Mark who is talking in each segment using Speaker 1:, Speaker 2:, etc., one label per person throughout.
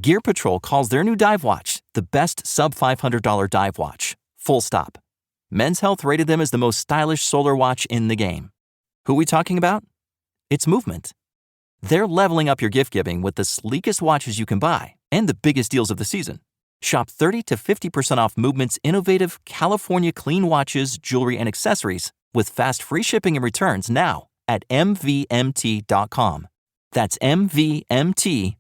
Speaker 1: Gear Patrol calls their new dive watch the best sub-$500 dive watch. Full stop. Men's Health rated them as the most stylish solar watch in the game. Who are we talking about? It's Movement. They're leveling up your gift giving with the sleekest watches you can buy and the biggest deals of the season. Shop 30 to 50% off Movement's innovative California clean watches, jewelry, and accessories with fast free shipping and returns now at mvmt.com. That's mvmt.com.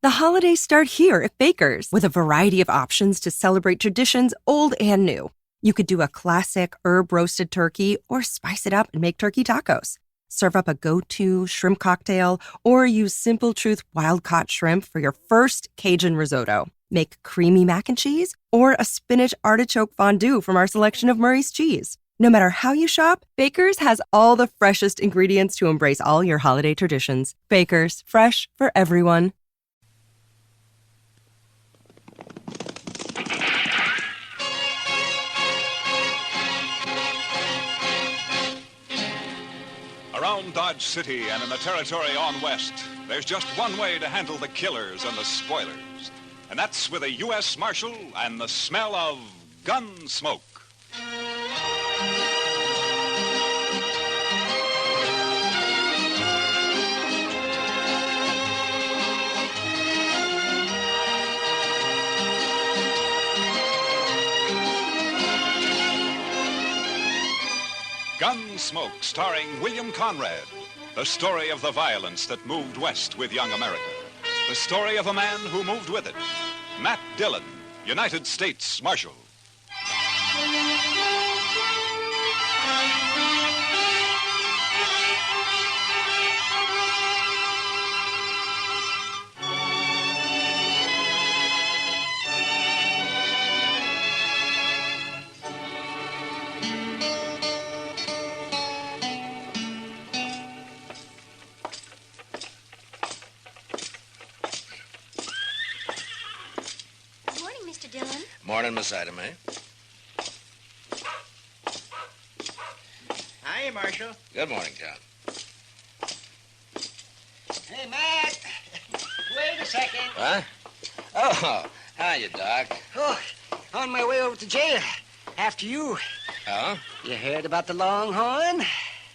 Speaker 2: The holidays start here at Baker's with a variety of options to celebrate traditions old and new. You could do a classic herb-roasted turkey or spice it up and make turkey tacos. Serve up a go-to shrimp cocktail or use Simple Truth wild-caught shrimp for your first Cajun risotto. Make creamy mac and cheese or a spinach artichoke fondue from our selection of Murray's cheese. No matter how you shop, Baker's has all the freshest ingredients to embrace all your holiday traditions. Baker's, fresh for everyone.
Speaker 3: Around Dodge City and in the territory on west, there's just one way to handle the killers and the spoilers. And that's with a U.S. Marshal and the smell of Gunsmoke. Gunsmoke, starring William Conrad. The story of the violence that moved west with young America. The story of a man who moved with it. Matt Dillon, United States Marshal.
Speaker 4: Morning, Miss Ida Mae.
Speaker 5: Hiya, Marshal.
Speaker 4: Good morning, Tom.
Speaker 5: Hey, Matt. Wait a second.
Speaker 4: What? Oh, hiya, Doc.
Speaker 5: Oh, on my way over to jail. After you.
Speaker 4: Oh?
Speaker 5: You heard about the Longhorn?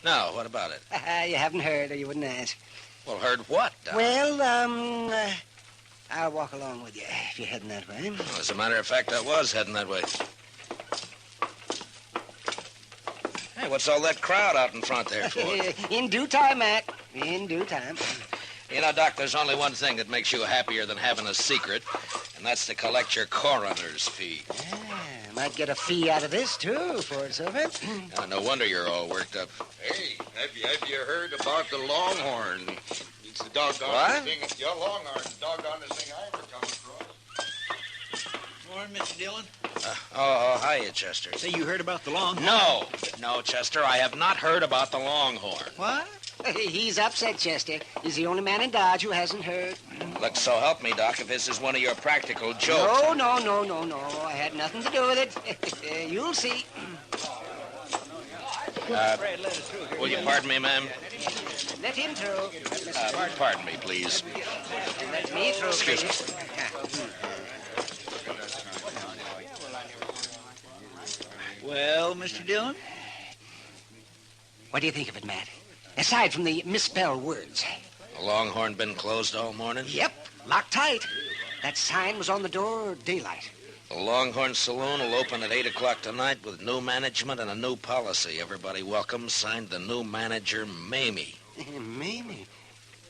Speaker 4: No, what about it?
Speaker 5: You haven't heard, or you wouldn't ask.
Speaker 4: Well, heard what, Doc?
Speaker 5: Well, I'll walk along with you if you're heading that way.
Speaker 4: Well, as a matter of fact, I was heading that way. Hey, what's all that crowd out in front there for?
Speaker 5: In due time, Matt. In due time.
Speaker 4: You know, Doc, there's only one thing that makes you happier than having a secret, and that's to collect your coroner's fee.
Speaker 5: Yeah, might get a fee out of this, too, for it's over.
Speaker 4: No wonder you're all worked up.
Speaker 6: Hey, have you heard about the Longhorn? It's the doggone thing. Your Longhorn, the doggone thing I ever come across.
Speaker 7: Morning, Mr. Dillon.
Speaker 4: Hiya, Chester.
Speaker 7: Say, you heard about the Longhorn?
Speaker 4: No, Chester, I have not heard about the Longhorn.
Speaker 7: What?
Speaker 5: He's upset, Chester. He's the only man in Dodge who hasn't heard.
Speaker 4: Look, so help me, Doc, if this is one of your practical jokes.
Speaker 5: No. I had nothing to do with it. You'll see.
Speaker 4: Will you pardon me, ma'am?
Speaker 5: Let him through.
Speaker 4: Pardon me, please.
Speaker 5: Let me through,
Speaker 4: Excuse
Speaker 5: please.
Speaker 4: me.
Speaker 7: Well, Mr. Dillon?
Speaker 5: What do you think of it, Matt? Aside from the misspelled words.
Speaker 4: The Longhorn been closed all morning?
Speaker 5: Yep, locked tight. That sign was on the door daylight.
Speaker 4: The Longhorn Saloon will open at 8 o'clock tonight with new management and a new policy. Everybody welcome. Signed the new manager, Mamie.
Speaker 5: Mamie?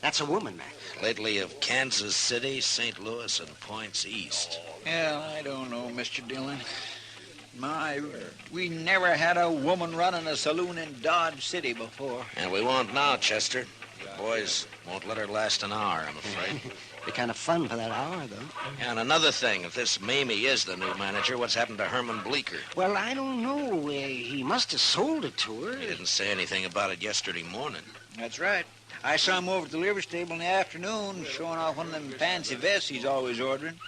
Speaker 5: That's a woman, Matt.
Speaker 4: Lately of Kansas City, St. Louis, and points east.
Speaker 7: Yeah, I don't know, Mr. Dillon. We never had a woman running a saloon in Dodge City before.
Speaker 4: And we won't now, Chester. The boys won't let her last an hour, I'm afraid.
Speaker 5: Be kind of fun for that hour, though.
Speaker 4: And another thing, if this Mamie is the new manager, what's happened to Herman Bleecker?
Speaker 5: Well, I don't know. He must have sold it to her.
Speaker 4: He didn't say anything about it yesterday morning.
Speaker 7: That's right. I saw him over at the livery stable in the afternoon showing off one of them fancy vests he's always ordering.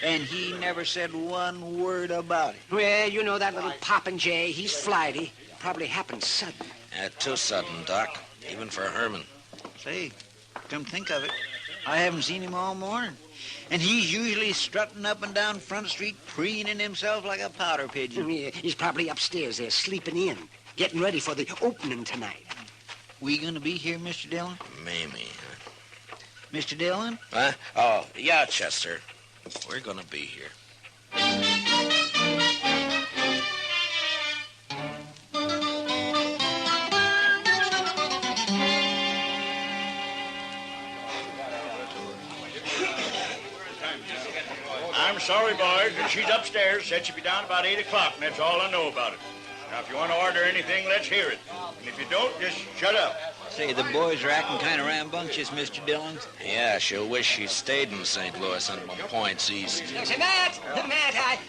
Speaker 7: And he never said one word about it.
Speaker 5: Well, you know that little Popinjay. He's flighty. Probably happened sudden.
Speaker 4: Too sudden, Doc. Even for Herman.
Speaker 7: Say, come think of it, I haven't seen him all morning. And he's usually strutting up and down Front Street, preening himself like a powder pigeon.
Speaker 5: Yeah, he's probably upstairs there, sleeping in, getting ready for the opening tonight.
Speaker 7: We gonna be here, Mr. Dillon?
Speaker 4: Mamie.
Speaker 7: Mr. Dillon?
Speaker 4: Huh? Oh, yeah, Chester. We're gonna be here.
Speaker 8: I'm sorry, boys, but she's upstairs. Said she'd be down about 8 o'clock, and that's all I know about it. Now, if you want to order anything, let's hear it. And if you don't, just shut up.
Speaker 7: Say, the boys are acting kind of rambunctious, Mr. Dillon.
Speaker 4: Yeah, she'll wish she stayed in St. Louis and points east.
Speaker 5: Say, Matt,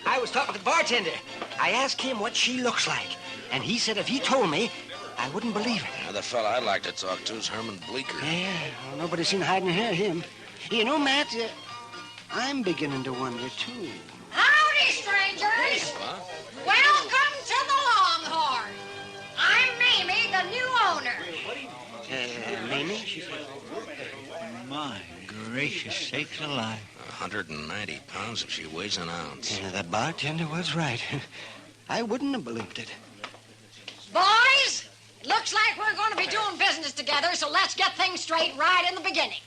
Speaker 5: I was talking to the bartender. I asked him what she looks like, and he said if he told me, I wouldn't believe it.
Speaker 4: Now, the fella I'd like to talk to is Herman Bleecker.
Speaker 5: Yeah, well, nobody's seen hiding her him. You know, Matt, I'm beginning to wonder, too.
Speaker 9: Howdy, strangers.
Speaker 4: What?
Speaker 9: Welcome to the Longhorn. I'm Mamie, the new owner.
Speaker 5: Mamie? She said.
Speaker 7: My gracious sakes alive.
Speaker 4: 190 pounds if she weighs an ounce.
Speaker 5: Yeah, the bartender was right. I wouldn't have believed it.
Speaker 9: Boys, it looks like we're going to be doing business together, so let's get things straight right in the beginning.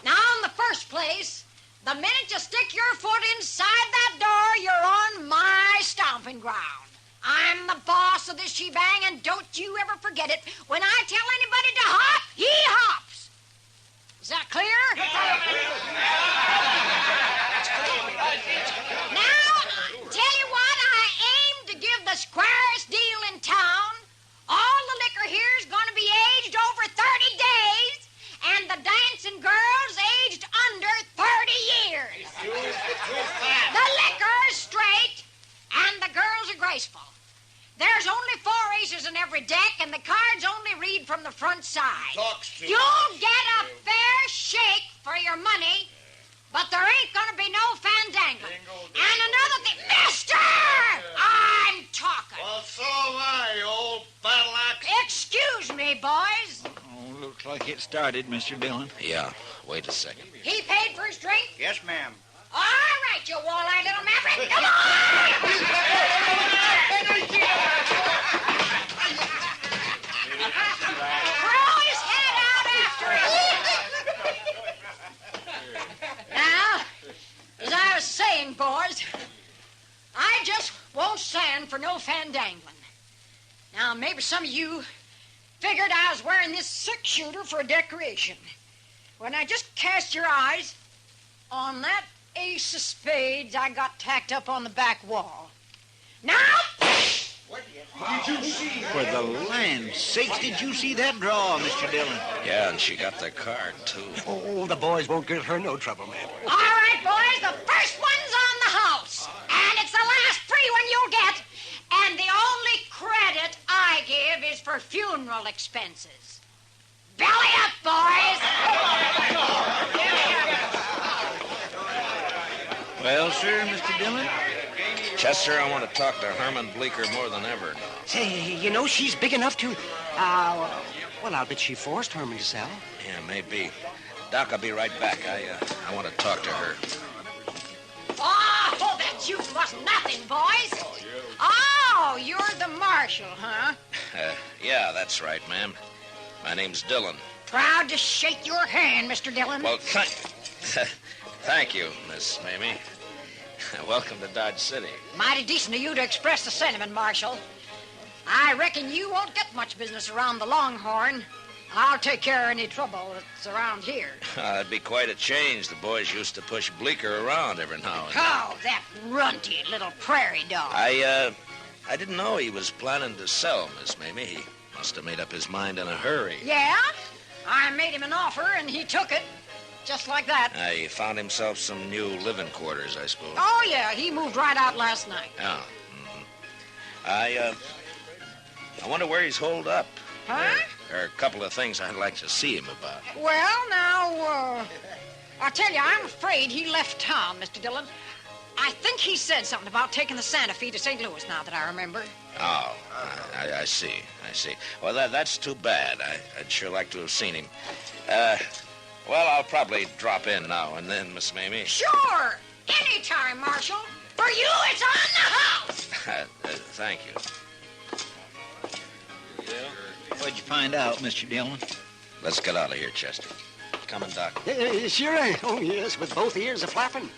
Speaker 9: Now, in the first place, the minute you stick your foot inside that door, you're on my stomping ground. I'm the boss of this shebang, and don't you ever forget it. When I tell anybody to hop, he hops. Is that clear? Now, tell you what, I aim to give the squarest deal in town. All the liquor here is going to be aged over 30 days, and the dancing girls aged under 30 years. The liquor is straight, and the girls are graceful. There's only 4 aces in every deck, and the cards only read from the front side. You'll get a fair shake for your money, but there ain't going to be no fandangling. And another thing, mister! I'm talking.
Speaker 6: Well, so am I, you old battle axe.
Speaker 9: Excuse me, boys.
Speaker 7: Oh, looks like it started, Mr. Dillon.
Speaker 4: Yeah, wait a second.
Speaker 9: He paid for his drink?
Speaker 8: Yes, ma'am.
Speaker 9: All right, you wall-eyed little maverick. Come on! Throw his head out after him. Now, as I was saying, boys, I just won't stand for no fandangling. Now, maybe some of you figured I was wearing this six-shooter for a decoration. When I just cast your eyes on that ace of spades I got tacked up on the back wall. Now!
Speaker 6: What did you see?
Speaker 7: For the land's sakes, did you see that draw, Mr. Dillon?
Speaker 4: Yeah, and she got the card, too.
Speaker 5: Oh, the boys won't give her no trouble, man.
Speaker 9: All right, boys, the first one's on the house. And it's the last free one you'll get. And the only credit I give is for funeral expenses. Belly up, boys!
Speaker 7: Well, sir, Mr. Dillon?
Speaker 4: Chester, I want to talk to Herman Bleecker more than ever now.
Speaker 5: Say, you know, she's big enough to, well, I'll bet she forced Herman to sell.
Speaker 4: Yeah, maybe. Doc, I'll be right back. I want to talk to her.
Speaker 9: Oh, that juice was nothing, boys. Oh, you're the marshal, huh?
Speaker 4: Yeah, that's right, ma'am. My name's Dillon.
Speaker 9: Proud to shake your hand, Mr. Dillon.
Speaker 4: Well, thank you, Miss Mamie. Welcome to Dodge City.
Speaker 9: Mighty decent of you to express the sentiment, Marshal. I reckon you won't get much business around the Longhorn. I'll take care of any trouble that's around here.
Speaker 4: It'd be quite a change. The boys used to push Bleecker around every now and then.
Speaker 9: Oh, that runty little prairie dog.
Speaker 4: I didn't know he was planning to sell, Miss Mamie. He must have made up his mind in a hurry.
Speaker 9: Yeah? I made him an offer, and he took it. Just like that.
Speaker 4: He found himself some new living quarters, I suppose.
Speaker 9: Oh, yeah, he moved right out last night.
Speaker 4: Yeah. I wonder where he's holed up.
Speaker 9: Huh?
Speaker 4: There are a couple of things I'd like to see him about.
Speaker 9: Well, now, I'll tell you, I'm afraid he left town, Mr. Dillon. I think he said something about taking the Santa Fe to St. Louis, now that I remember.
Speaker 4: Oh, I see. Well, that's too bad. I'd sure like to have seen him. Well, I'll probably drop in now and then, Miss Mamie.
Speaker 9: Sure. Anytime, Marshal. For you, it's on the house.
Speaker 4: Thank you.
Speaker 7: What'd you find out, Mr. Dillon?
Speaker 4: Let's get out of here, Chester. Coming, Doc.
Speaker 5: Sure. Oh, yes, with both ears a-flapping.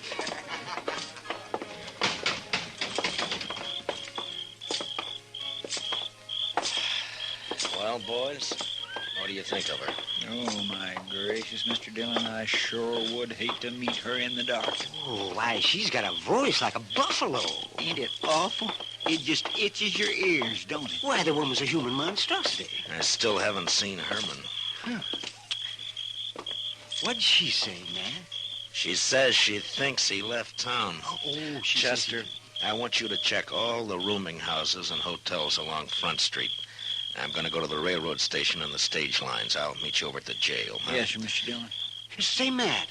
Speaker 4: Well, boys, what do you think of her?
Speaker 7: Oh, my gracious, Mr. Dillon, I sure would hate to meet her in the dark.
Speaker 5: Oh, why, she's got a voice like a buffalo.
Speaker 7: Ain't it awful? It just itches your ears, don't it?
Speaker 5: Why, the woman's a human monstrosity.
Speaker 4: I still haven't seen Herman.
Speaker 5: What'd she say, man?
Speaker 4: She says she thinks he left town.
Speaker 5: Oh, she
Speaker 4: Chester,
Speaker 5: says
Speaker 4: I want you to check all the rooming houses and hotels along Front Street. I'm going to go to the railroad station and the stage lines. I'll meet you over at the jail. Huh?
Speaker 7: Yes, sir, Mr. Dillon.
Speaker 5: Say, Matt,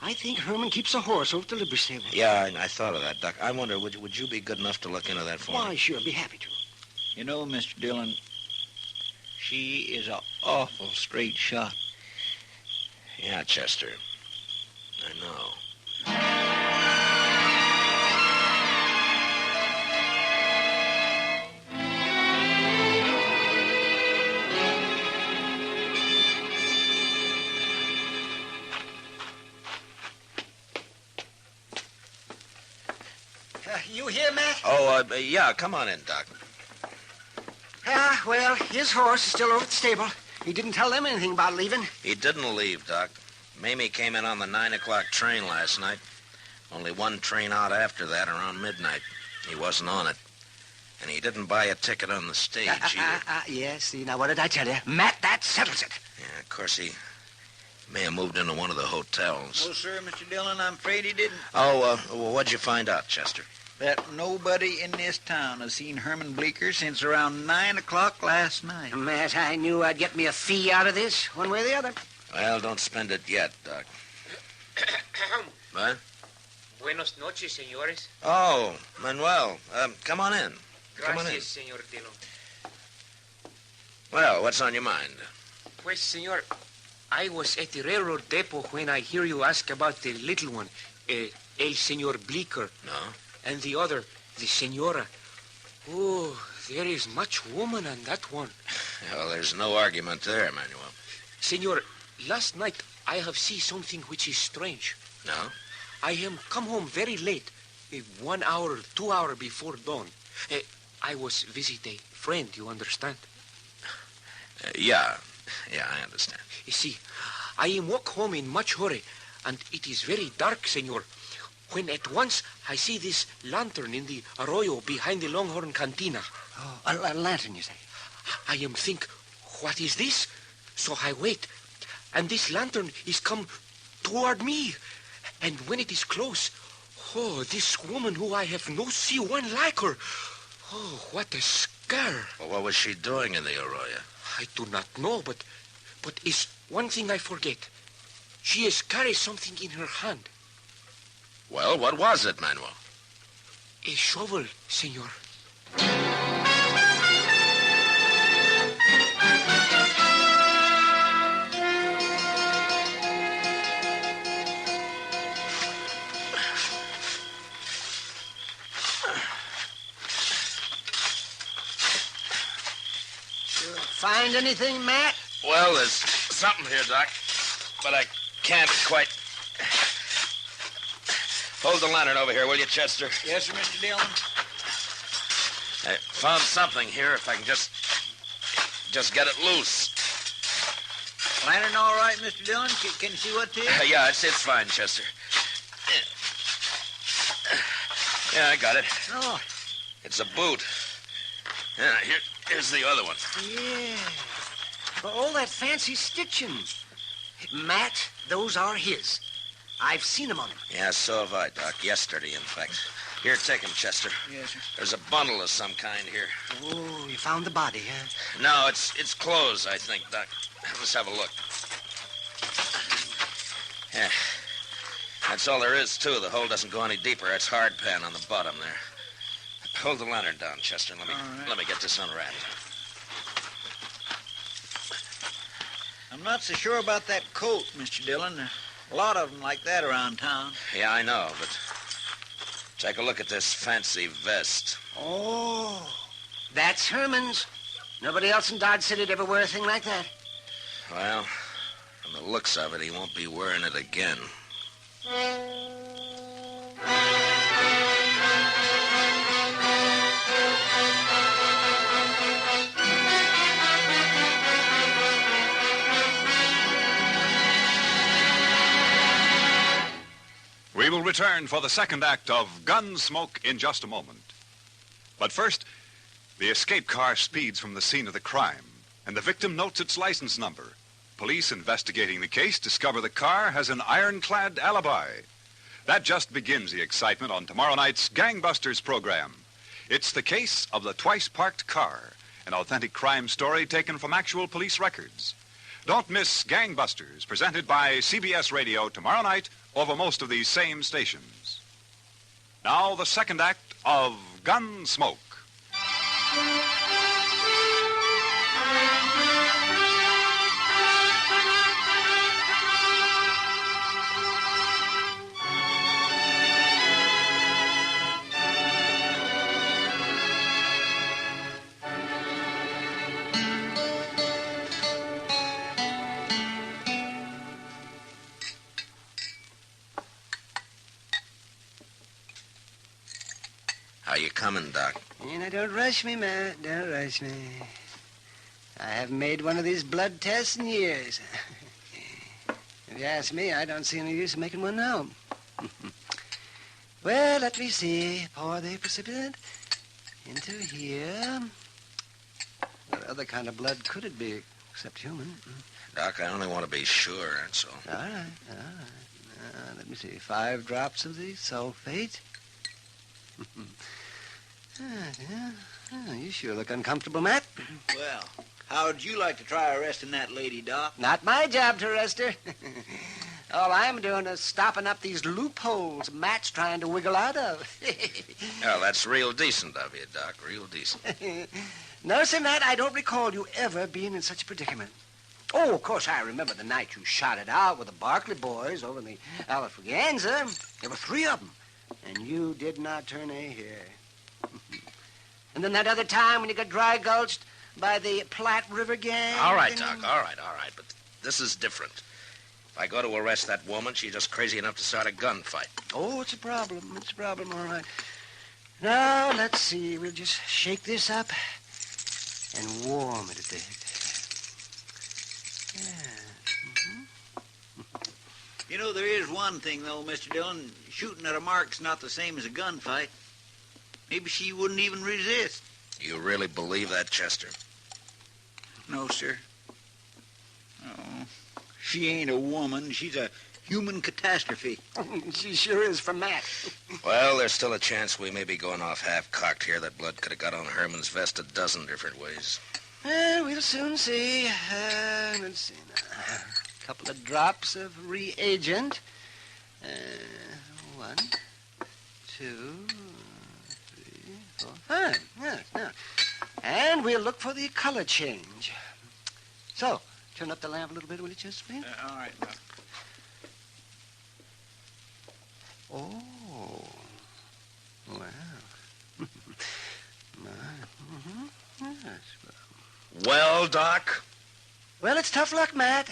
Speaker 5: I think Herman keeps a horse over at the livery stable.
Speaker 4: Yeah, I thought of that, Doc. I wonder, would you be good enough to look into that for
Speaker 5: Why,
Speaker 4: me?
Speaker 5: sure, I'd be happy to.
Speaker 7: You know, Mr. Dillon, she is an awful straight shot.
Speaker 4: Yeah, Chester. I know.
Speaker 5: You here, Matt?
Speaker 4: Oh, yeah, come on in, Doc.
Speaker 5: Well, his horse is still over at the stable. He didn't tell them anything about leaving.
Speaker 4: He didn't leave, Doc. Mamie came in on the 9 o'clock train last night. Only one train out after that, around midnight. He wasn't on it. And he didn't buy a ticket on the stage either.
Speaker 5: Yes, see, now what did I tell you? Matt, that settles it.
Speaker 4: Yeah, of course, he may have moved into one of the hotels.
Speaker 7: No, sir, Mr. Dillon, I'm afraid he didn't.
Speaker 4: Oh, what'd you find out, Chester?
Speaker 7: That nobody in this town has seen Herman Bleecker since around 9 o'clock last night.
Speaker 5: Matt, I knew I'd get me a fee out of this, one way or the other.
Speaker 4: Well, don't spend it yet, Doc. What?
Speaker 10: Buenos noches, señores.
Speaker 4: Oh, Manuel. Come on in. Come on in.
Speaker 10: Gracias, señor Dillon.
Speaker 4: Well, what's on your mind?
Speaker 10: Pues, señor, I was at the railroad depot when I hear you ask about the little one, El Señor Bleecker.
Speaker 4: No?
Speaker 10: And the other, the señora. Oh, there is much woman on that one.
Speaker 4: Well, there's no argument there, Manuel.
Speaker 10: Señor, last night I have seen something which is strange.
Speaker 4: No?
Speaker 10: I am come home very late, 1 hour, 2 hours before dawn. I was visit a friend, you understand?
Speaker 4: Yeah, I understand.
Speaker 10: You see, I am walk home in much hurry, and it is very dark, senor, when at once I see this lantern in the arroyo behind the Longhorn Cantina.
Speaker 5: Oh, a lantern, you say?
Speaker 10: I am think, what is this? So I wait, and this lantern is come toward me. And when it is close, oh, this woman who I have no see one like her. Oh, what a scare.
Speaker 4: Well, what was she doing in the arroyo?
Speaker 10: I do not know, but is one thing I forget. She has carried something in her hand.
Speaker 4: Well, what was it, Manuel?
Speaker 10: A shovel, senor.
Speaker 5: Find anything, Matt?
Speaker 4: Well, there's something here, Doc, but I can't quite... Hold the lantern over here, will you, Chester?
Speaker 7: Yes, sir, Mr. Dillon.
Speaker 4: I found something here, if I can just get it loose.
Speaker 7: Lantern all right, Mr. Dillon? Can you see what it is?
Speaker 4: Yeah, it's fine, Chester. Yeah, I got it.
Speaker 5: Oh.
Speaker 4: It's a boot. Yeah, here's the other one.
Speaker 5: Yeah. All that fancy stitching. Matt, those are his. I've seen them on him.
Speaker 4: Yeah, so have I, Doc. Yesterday, in fact. Here, take him, Chester.
Speaker 7: Yes, sir.
Speaker 4: There's a bundle of some kind here.
Speaker 5: Oh, you found the body, huh?
Speaker 4: No, it's clothes, I think, Doc. Let's have a look. Yeah. That's all there is, too. The hole doesn't go any deeper. It's hard pan on the bottom there. Hold the lantern down, Chester. Let me get this unwrapped.
Speaker 7: I'm not so sure about that coat, Mr. Dillon. A lot of them like that around town.
Speaker 4: Yeah, I know, but take a look at this fancy vest.
Speaker 5: Oh, that's Herman's. Nobody else in Dodge City'd ever wear a thing like that.
Speaker 4: Well, from the looks of it, he won't be wearing it again.
Speaker 3: We will return for the second act of Gunsmoke in just a moment. But first, the escape car speeds from the scene of the crime, and the victim notes its license number. Police investigating the case discover the car has an ironclad alibi. That just begins the excitement on tomorrow night's Gangbusters program. It's the case of the twice-parked car, an authentic crime story taken from actual police records. Don't miss Gangbusters, presented by CBS Radio tomorrow night over most of these same stations. Now, the second act of Gunsmoke.
Speaker 4: How you coming, Doc?
Speaker 5: Now, don't rush me, Matt. Don't rush me. I haven't made one of these blood tests in years. If you ask me, I don't see any use in making one now. Well, let me see. Pour the precipitate into here. What other kind of blood could it be except human?
Speaker 4: Doc, I only want to be sure, that's all.
Speaker 5: All right. Let me see. 5 drops of the sulfate. You sure look uncomfortable, Matt.
Speaker 7: Well, how'd you like to try arresting that lady, Doc?
Speaker 5: Not my job to arrest her. All I'm doing is stopping up these loopholes Matt's trying to wiggle out of.
Speaker 4: Well, that's real decent of you, Doc, real decent.
Speaker 5: No, sir, Matt, I don't recall you ever being in such a predicament. Oh, of course, I remember the night you shot it out with the Barkley boys over in the Alafraganza. There were 3 of them, and you did not turn a hair. And then that other time when you got dry gulched by the Platte River gang.
Speaker 4: All right, Doc, all right. But this is different. If I go to arrest that woman, she's just crazy enough to start a gunfight.
Speaker 5: Oh, it's a problem. All right. Now, let's see. We'll just shake this up and warm it a bit.
Speaker 7: You know, there is one thing, though, Mr. Dillon. Shooting at a mark's not the same as a gunfight. Maybe she wouldn't even resist.
Speaker 4: You really believe that, Chester?
Speaker 7: No, sir. Oh, she ain't a woman. She's a human catastrophe.
Speaker 5: She sure is for Matt.
Speaker 4: Well, there's still a chance we may be going off half-cocked here. That blood could have got on Herman's vest a dozen different ways.
Speaker 5: We'll soon see. Let's see now. A couple of drops of reagent. 1, 2, 3, 4, 5. Yeah. And we'll look for the color change. So, turn up the lamp a little bit, will you, Chester, please?
Speaker 7: All right, Doc.
Speaker 5: Oh. Wow. Yes.
Speaker 4: Well, Doc?
Speaker 5: Well, it's tough luck, Matt.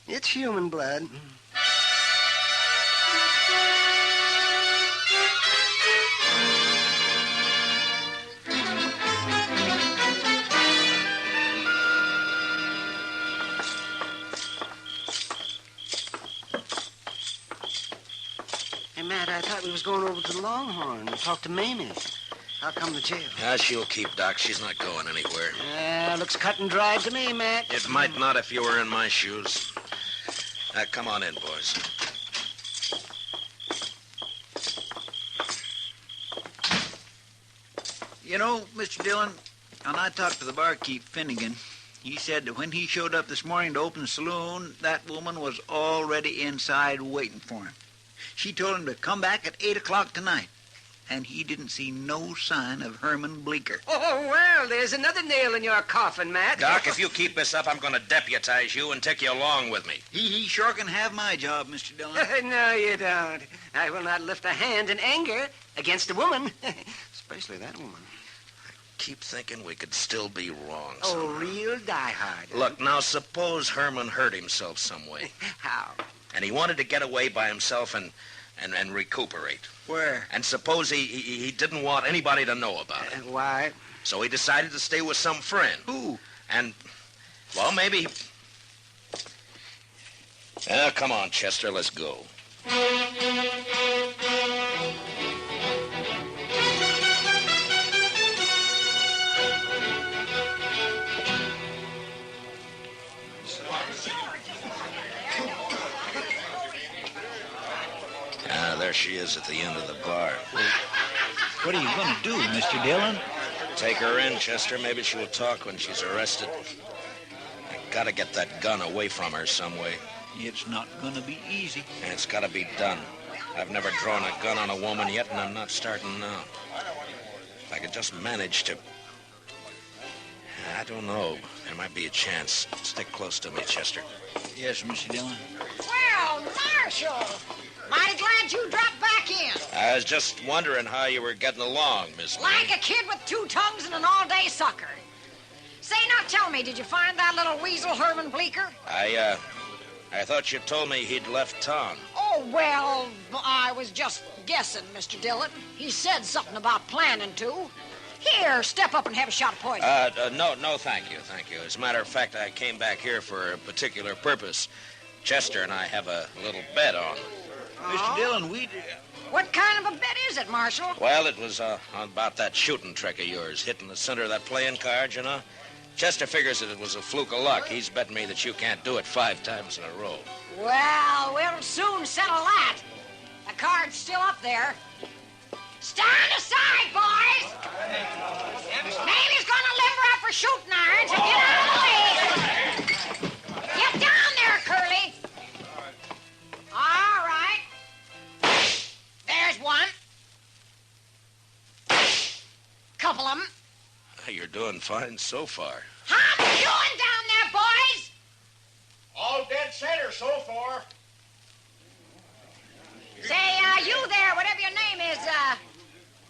Speaker 5: It's human blood. Hey, Matt, I thought we was going over to the Longhorn to talk to Mamie. How come the jail?
Speaker 4: She'll keep, Doc. She's not going anywhere.
Speaker 5: Looks cut and dried to me, Matt.
Speaker 4: It might not if you were in my shoes. Come on in, boys.
Speaker 7: You know, Mr. Dillon, when I talked to the barkeep, Finnegan, he said that when he showed up this morning to open the saloon, that woman was already inside waiting for him. She told him to come back at 8 o'clock tonight. and he didn't see no sign of Herman Bleeker.
Speaker 5: Oh, well, there's another nail in your coffin, Matt.
Speaker 4: Doc, if you keep this up, I'm going to deputize you and take you along with me.
Speaker 7: He sure can have my job, Mr. Dillon.
Speaker 5: No, you don't. I will not lift a hand in anger against a woman, especially that woman.
Speaker 4: Keep thinking we could still be wrong.
Speaker 5: Oh,
Speaker 4: somehow.
Speaker 5: real diehard.
Speaker 4: Look, now suppose Herman hurt himself some way.
Speaker 5: How?
Speaker 4: And he wanted to get away by himself and recuperate.
Speaker 7: Where?
Speaker 4: And suppose he didn't want anybody to know about it.
Speaker 5: Why?
Speaker 4: So he decided to stay with some friend.
Speaker 7: Who?
Speaker 4: And, well, maybe... come on, Chester, let's go. There she is at the end of the bar.
Speaker 7: What are you going to do, Mr. Dillon?
Speaker 4: Take her in, Chester. Maybe she'll talk when she's arrested. I gotta get that gun away from her some way.
Speaker 7: It's not going to be easy.
Speaker 4: And it's gotta be done. I've never drawn a gun on a woman yet, and I'm not starting now. If I could just manage to... I don't know. There might be a chance. Stick close to me, Chester.
Speaker 7: Yes, Mr. Dillon.
Speaker 9: Well, Marshal, mighty glad you dropped back in.
Speaker 4: I was just wondering how you were getting along, Miss May.
Speaker 9: Like a kid with two tongues and an all-day sucker. Say, now tell me, did you find that little weasel Herman Bleeker?
Speaker 4: I thought you told me he'd left town.
Speaker 9: Oh, well, I was just guessing, Mr. Dillon. He said something about planning to. Here, step up and have a shot of poison.
Speaker 4: No, thank you. As a matter of fact, I came back here for a particular purpose. Chester and I have a little bet on.
Speaker 7: Mr. Dillon, we...
Speaker 9: What kind of a bet is it, Marshal?
Speaker 4: Well, it was about that shooting trick of yours, hitting the center of that playing card, you know. Chester figures that it was a fluke of luck. He's betting me that you can't do it 5 times in a row.
Speaker 9: Well, we'll soon settle that. The card's still up there. Stand aside, boys! Mamie's gonna liver up her shooting irons and get out of the way. Get down there, Curly. All right. There's one. Couple of them.
Speaker 4: You're doing fine so far.
Speaker 9: How you doing down there, boys?
Speaker 8: All dead center so far.
Speaker 9: Say, you there, whatever your name is,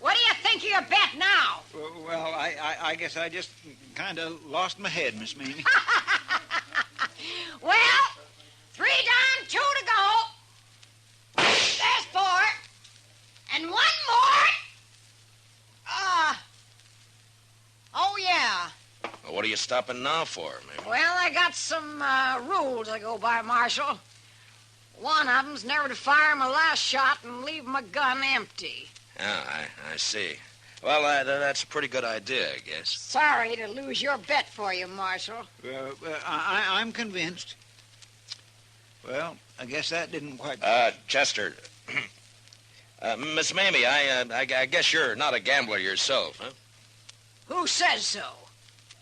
Speaker 9: what do you think of your bet now?
Speaker 7: Well, I guess I just kind of lost my head, Miss Mamie.
Speaker 9: Well, 3 down, 2 to go. There's 4. And 1 more. Oh, yeah.
Speaker 4: Well, what are you stopping now for, maybe?
Speaker 9: Well, I got some rules I go by, Marshal. One of them's never to fire my last shot and leave my gun empty.
Speaker 4: Yeah, I see. Well, that's a pretty good idea, I guess.
Speaker 9: Sorry to lose your bet for you, Marshal.
Speaker 7: I'm convinced. Well, I guess that didn't quite...
Speaker 4: Chester. Miss Mamie, I guess you're not a gambler yourself, huh?
Speaker 9: Who says so?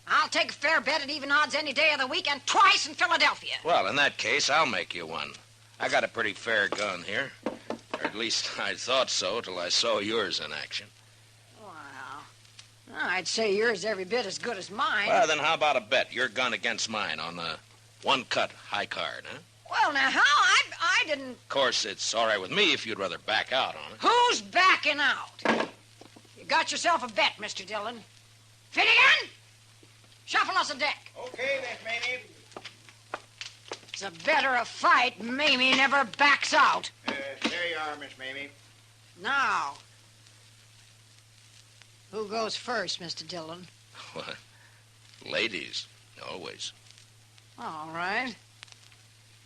Speaker 9: I'll take a fair bet at even odds any day of the week and twice in Philadelphia.
Speaker 4: Well, in that case, I'll make you one. I got a pretty fair gun here. Or at least I thought so till I saw yours in action.
Speaker 9: Well, I'd say yours every bit as good as mine.
Speaker 4: Well, then how about a bet? Your gun against mine on the 1-cut high card, huh?
Speaker 9: Well, now, how? I didn't...
Speaker 4: Of course, it's all right with me if you'd rather back out on it.
Speaker 9: Who's backing out? You got yourself a bet, Mr. Dillon. Finnegan, shuffle us a deck.
Speaker 8: Okay, Miss Mamie.
Speaker 9: It's a better a fight. Mamie never backs out.
Speaker 8: There you are, Miss Mamie.
Speaker 9: Now, who goes first, Mr. Dillon?
Speaker 4: What? Ladies, always.
Speaker 9: All right.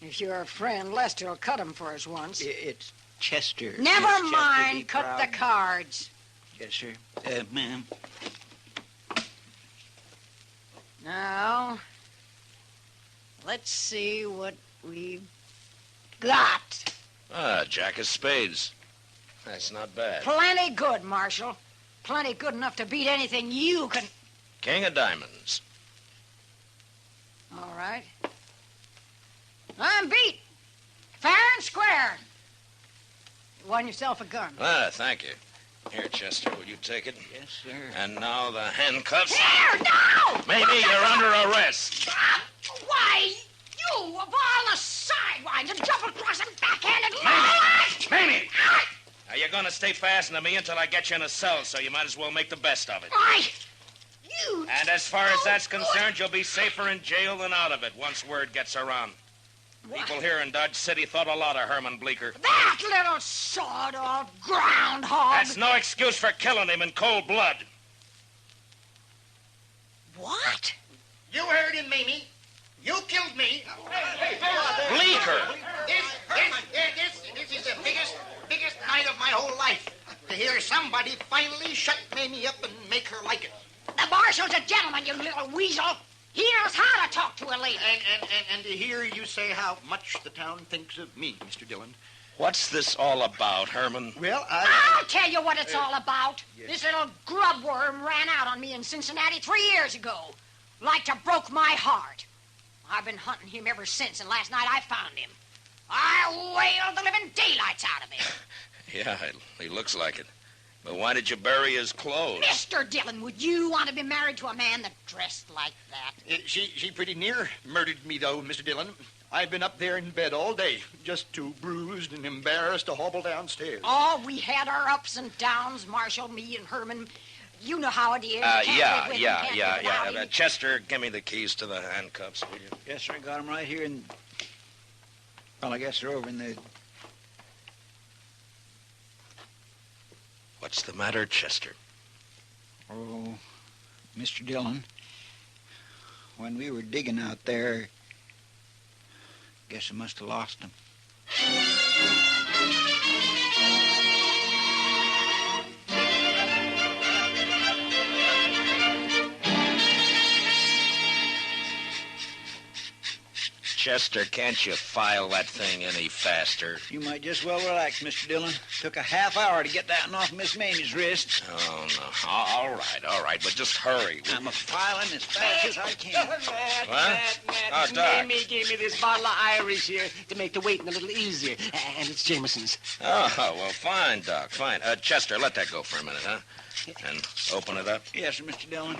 Speaker 9: If you're a friend, Lester will cut him for us once.
Speaker 7: It's Chester.
Speaker 9: Never
Speaker 7: Yes, Chester,
Speaker 9: mind.
Speaker 7: be
Speaker 9: Cut
Speaker 7: proud.
Speaker 9: the cards.
Speaker 7: Yes, sir. Ma'am.
Speaker 9: Now, let's see what we've got.
Speaker 4: Jack of spades. That's not bad.
Speaker 9: Plenty good, Marshal. Plenty good enough to beat anything you can...
Speaker 4: King of diamonds.
Speaker 9: All right. I'm beat. Fair and square. You won yourself a gun.
Speaker 4: Thank you. Here, Chester, will you take it?
Speaker 7: Yes, sir.
Speaker 4: And now the handcuffs.
Speaker 9: Here, now!
Speaker 4: Maybe you're under arrest.
Speaker 9: Why, you, of all the sidewinds and double-cross and backhanded
Speaker 4: Mamie! Now, you're going to stay fastened to me until I get you in a cell, so you might as well make the best of it.
Speaker 9: Why, you...
Speaker 4: And as far as that's concerned, you'll be safer in jail than out of it once word gets around. People here in Dodge City thought a lot of Herman Bleecker.
Speaker 9: That little sawed-off groundhog...
Speaker 4: That's no excuse for killing him in cold blood.
Speaker 9: What?
Speaker 6: You heard him, Mamie. You killed me.
Speaker 4: Bleecker!
Speaker 6: This is the biggest night of my whole life. To hear somebody finally shut Mamie up and make her like it.
Speaker 9: The marshal's a gentleman, you little weasel. He knows how to talk to a lady.
Speaker 6: And to hear you say how much the town thinks of me, Mr. Dillon.
Speaker 4: What's this all about, Herman?
Speaker 6: Well,
Speaker 9: I'll tell you what it's all about. Yes. This little grub worm ran out on me in Cincinnati 3 years ago. Like to broke my heart. I've been hunting him ever since, and last night I found him. I wailed the living daylights out of him.
Speaker 4: Yeah, he looks like it. But why did you bury his clothes?
Speaker 9: Mr. Dillon, would you want to be married to a man that dressed like that?
Speaker 6: She pretty near murdered me, though, Mr. Dillon. I've been up there in bed all day, just too bruised and embarrassed to hobble downstairs.
Speaker 9: Oh, we had our ups and downs, Marshal, me and Herman. You know how it is.
Speaker 4: Yeah. Chester, give me the keys to the handcuffs, will you?
Speaker 7: Yes, sir. I got them right here in... Well, I guess they're over in the...
Speaker 4: What's the matter, Chester?
Speaker 7: Oh, Mr. Dillon, when we were digging out there, guess I must have lost them.
Speaker 4: Chester, can't you file that thing any faster?
Speaker 7: You might just well relax, Mr. Dillon. Took a half hour to get that one off Miss Mamie's wrist.
Speaker 4: Oh, no. All right, but just hurry.
Speaker 7: I'm a-filing as fast as I can.
Speaker 5: Matt,
Speaker 4: Oh, Doc.
Speaker 5: Mamie gave me this bottle of Irish here to make the waiting a little easier. And it's Jameson's.
Speaker 4: Oh, well, fine, Doc, fine. Chester, let that go for a minute, huh? And open it up.
Speaker 7: Yes, sir, Mr. Dillon.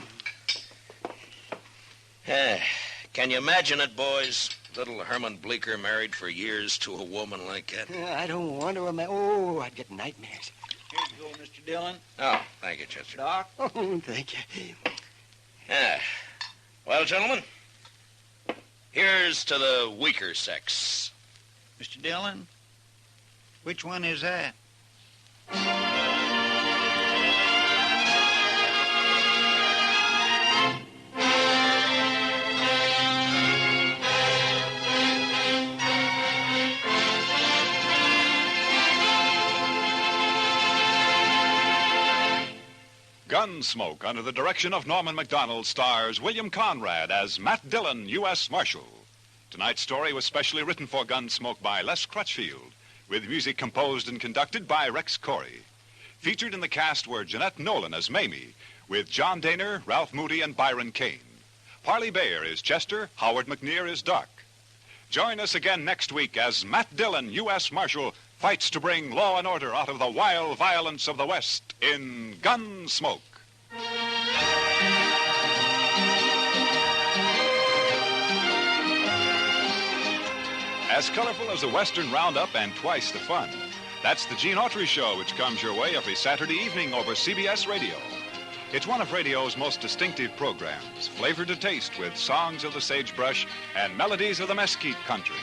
Speaker 4: Can you imagine it, boys? Little Herman Bleecker married for years to a woman like that.
Speaker 5: I don't want to imagine. Oh, I'd get nightmares.
Speaker 7: Here you go, Mr. Dillon.
Speaker 4: Oh, thank you, Chester.
Speaker 7: Doc?
Speaker 5: Oh, thank you.
Speaker 4: Well, gentlemen, here's to the weaker sex.
Speaker 7: Mr. Dillon, which one is that?
Speaker 3: Gunsmoke, under the direction of Norman Macdonald, stars William Conrad as Matt Dillon, U.S. Marshal. Tonight's story was specially written for Gunsmoke by Les Crutchfield, with music composed and conducted by Rex Corey. Featured in the cast were Jeanette Nolan as Mamie, with John Daner, Ralph Moody, and Byron Kane. Parley Bayer is Chester, Howard McNear is Doc. Join us again next week as Matt Dillon, U.S. Marshal, fights to bring law and order out of the wild violence of the West in Gunsmoke. As colorful as the Western Roundup and twice the fun, that's the Gene Autry Show, which comes your way every Saturday evening over CBS Radio. It's one of radio's most distinctive programs, flavored to taste with songs of the sagebrush and melodies of the mesquite country.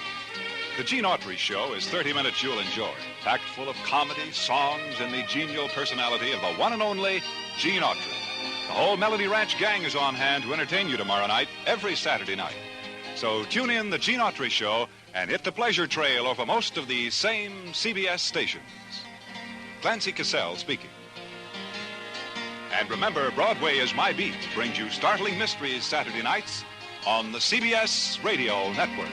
Speaker 3: The Gene Autry Show is 30 minutes you'll enjoy, packed full of comedy, songs, and the genial personality of the one and only Gene Autry. The whole Melody Ranch gang is on hand to entertain you tomorrow night, every Saturday night. So tune in the Gene Autry Show and hit the pleasure trail over most of these same CBS stations. Clancy Cassell speaking. And remember, Broadway is My Beat brings you startling mysteries Saturday nights on the CBS Radio Network.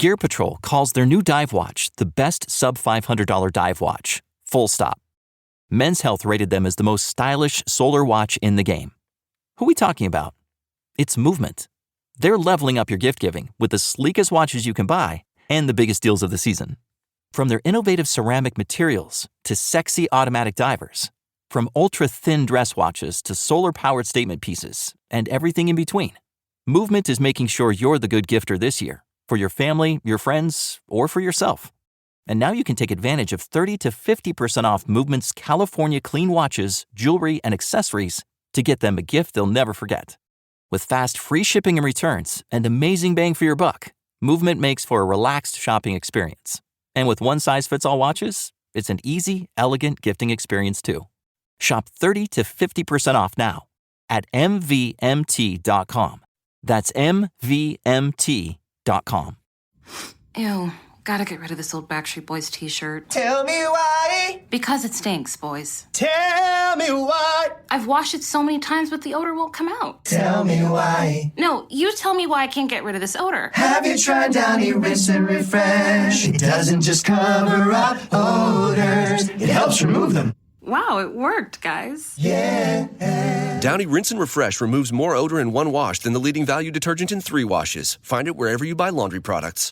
Speaker 1: Gear Patrol calls their new dive watch the best sub-$500 dive watch. Full stop. Men's Health rated them as the most stylish solar watch in the game. Who are we talking about? It's Movement. They're leveling up your gift giving with the sleekest watches you can buy and the biggest deals of the season. From their innovative ceramic materials to sexy automatic divers, from ultra-thin dress watches to solar-powered statement pieces, and everything in between, Movement is making sure you're the good gifter this year for your family, your friends, or for yourself. And now you can take advantage of 30 to 50% off Movement's California clean watches, jewelry, and accessories to get them a gift they'll never forget. With fast, free shipping and returns and amazing bang for your buck, Movement makes for a relaxed shopping experience. And with one-size-fits-all watches, it's an easy, elegant gifting experience too. Shop 30 to 50% off now at mvmt.com. That's mvmt.com.
Speaker 11: Ew, gotta get rid of this old Backstreet Boys t-shirt.
Speaker 12: Tell me why.
Speaker 11: Because it stinks, boys.
Speaker 12: Tell me why.
Speaker 11: I've washed it so many times, but the odor won't come out.
Speaker 12: Tell me why.
Speaker 11: No, you tell me why I can't get rid of this odor.
Speaker 12: Have you tried Downy Rinse and Refresh? It doesn't just cover up odors, it helps remove them.
Speaker 11: Wow, it worked, guys.
Speaker 12: Yeah.
Speaker 13: Downy Rinse and Refresh removes more odor in one wash than the leading value detergent in 3 washes. Find it wherever you buy laundry products.